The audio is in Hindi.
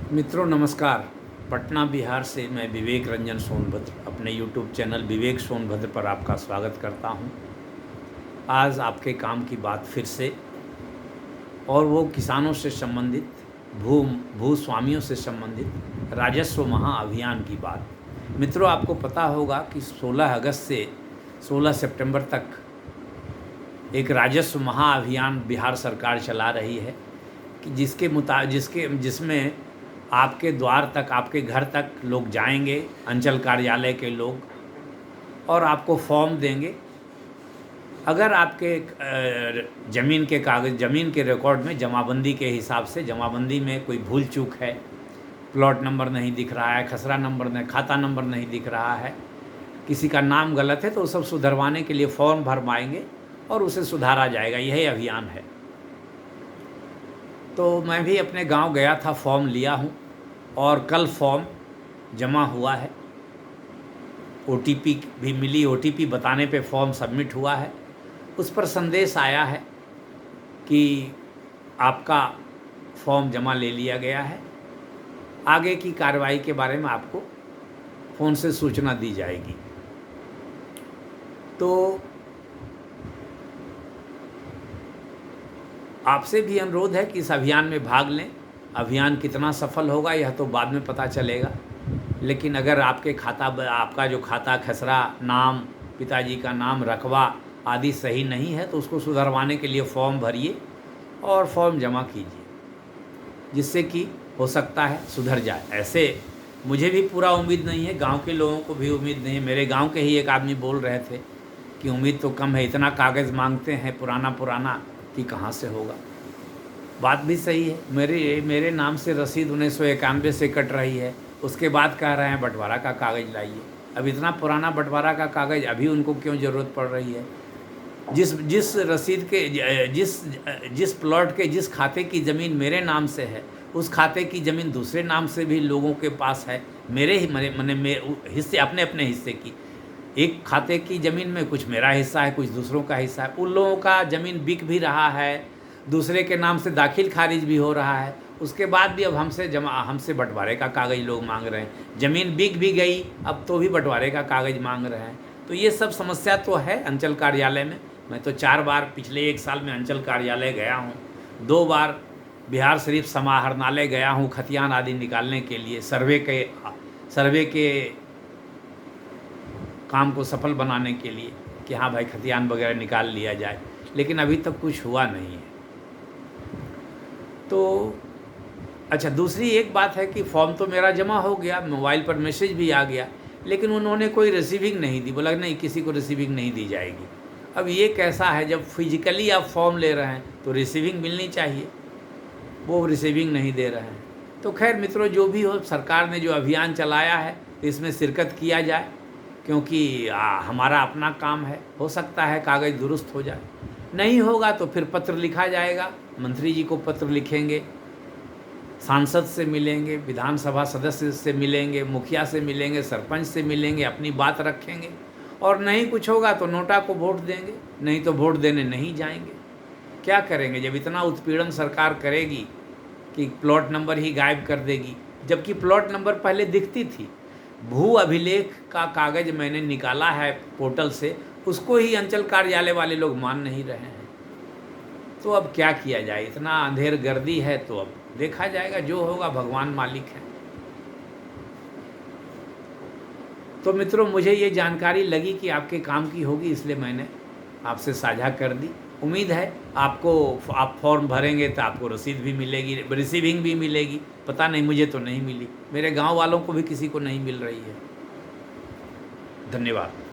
मित्रों नमस्कार। पटना बिहार से मैं विवेक रंजन सोनभद्र अपने यूट्यूब चैनल विवेक सोनभद्र पर आपका स्वागत करता हूं। आज आपके काम की बात फिर से, और वो किसानों से संबंधित, भूस्वामियों से संबंधित राजस्व महाअभियान की बात। मित्रों आपको पता होगा कि 16 अगस्त से 16 सितंबर तक एक राजस्व महाअभियान बिहार सरकार चला रही है कि जिसमें आपके द्वार तक, आपके घर तक लोग जाएंगे, अंचल कार्यालय के लोग, और आपको फॉर्म देंगे। अगर आपके ज़मीन के कागज़, ज़मीन के रिकॉर्ड में जमाबंदी के हिसाब से, जमाबंदी में कोई भूल चूक है, प्लॉट नंबर नहीं दिख रहा है, खसरा नंबर नहीं, खाता नंबर नहीं दिख रहा है, किसी का नाम गलत है, तो वो सब सुधरवाने के लिए फॉर्म भरवाएंगे और उसे सुधारा जाएगा। यही अभियान है। तो मैं भी अपने गांव गया था, फॉर्म लिया हूं और कल फॉर्म जमा हुआ है। ओटीपी भी मिली, ओटीपी बताने पे फॉर्म सबमिट हुआ है। उस पर संदेश आया है कि आपका फॉर्म जमा ले लिया गया है, आगे की कार्रवाई के बारे में आपको फ़ोन से सूचना दी जाएगी। तो आपसे भी अनुरोध है कि इस अभियान में भाग लें। अभियान कितना सफल होगा यह तो बाद में पता चलेगा, लेकिन अगर आपके आपका जो खाता, खसरा, नाम, पिताजी का नाम, रकबा आदि सही नहीं है तो उसको सुधरवाने के लिए फॉर्म भरिए और फॉर्म जमा कीजिए, जिससे कि हो सकता है सुधर जाए। ऐसे मुझे भी पूरा उम्मीद नहीं है, गांव के लोगों को भी उम्मीद नहीं है। मेरे गांव के ही एक आदमी बोल रहे थे कि उम्मीद तो कम है, इतना कागज़ मांगते हैं पुराना कि कहाँ से होगा। बात भी सही है। मेरे नाम से रसीद 1991 से कट रही है, उसके बाद कह रहे हैं बंटवारा का कागज़ लाइए। अब इतना पुराना बंटवारा का कागज़ अभी उनको क्यों ज़रूरत पड़ रही है? जिस रसीद के, जिस प्लॉट के, जिस खाते की ज़मीन मेरे नाम से है, उस खाते की ज़मीन दूसरे नाम से भी लोगों के पास है। मेरे हिस्से, अपने अपने हिस्से की, एक खाते की ज़मीन में कुछ मेरा हिस्सा है, कुछ दूसरों का हिस्सा है। उन लोगों का ज़मीन बिक भी रहा है, दूसरे के नाम से दाखिल खारिज भी हो रहा है, उसके बाद भी अब हमसे बंटवारे का कागज़ लोग मांग रहे हैं। ज़मीन बिक भी गई, अब तो भी बंटवारे का कागज़ मांग रहे हैं। तो ये सब समस्या तो है अंचल कार्यालय में। मैं तो 4 बार पिछले 1 साल में अंचल कार्यालय गया हूँ, 2 बार बिहार शरीफ समाहरणालय गया हूँ खतियान आदि निकालने के लिए, सर्वे के काम को सफल बनाने के लिए कि हाँ भाई खतियान वगैरह निकाल लिया जाए, लेकिन अभी तक कुछ हुआ नहीं है। तो अच्छा, दूसरी एक बात है कि फॉर्म तो मेरा जमा हो गया, मोबाइल पर मैसेज भी आ गया, लेकिन उन्होंने कोई रिसीविंग नहीं दी। बोला नहीं, किसी को रिसीविंग नहीं दी जाएगी। अब ये कैसा है, जब फिजिकली आप फॉर्म ले रहे हैं तो रिसीविंग मिलनी चाहिए, वो रिसीविंग नहीं दे रहे हैं। तो खैर मित्रों, जो भी हो, सरकार ने जो अभियान चलाया है इसमें शिरकत किया जाए, क्योंकि हमारा अपना काम है। हो सकता है कागज़ दुरुस्त हो जाए, नहीं होगा तो फिर पत्र लिखा जाएगा, मंत्री जी को पत्र लिखेंगे, सांसद से मिलेंगे, विधानसभा सदस्य से मिलेंगे, मुखिया से मिलेंगे, सरपंच से मिलेंगे, अपनी बात रखेंगे, और नहीं कुछ होगा तो नोटा को वोट देंगे, नहीं तो वोट देने नहीं जाएंगे। क्या करेंगे जब इतना उत्पीड़न सरकार करेगी कि प्लॉट नंबर ही गायब कर देगी, जबकि प्लॉट नंबर पहले दिखती थी। भू अभिलेख का कागज़ मैंने निकाला है पोर्टल से, उसको ही अंचल कार्यालय वाले लोग मान नहीं रहे हैं। तो अब क्या किया जाए, इतना अंधेर गर्दी है, तो अब देखा जाएगा, जो होगा भगवान मालिक है। तो मित्रों, मुझे ये जानकारी लगी कि आपके काम की होगी, इसलिए मैंने आपसे साझा कर दी। उम्मीद है आप फॉर्म भरेंगे तो आपको रसीद भी मिलेगी, रिसीविंग भी मिलेगी। पता नहीं, मुझे तो नहीं मिली, मेरे गांव वालों को भी किसी को नहीं मिल रही है। धन्यवाद।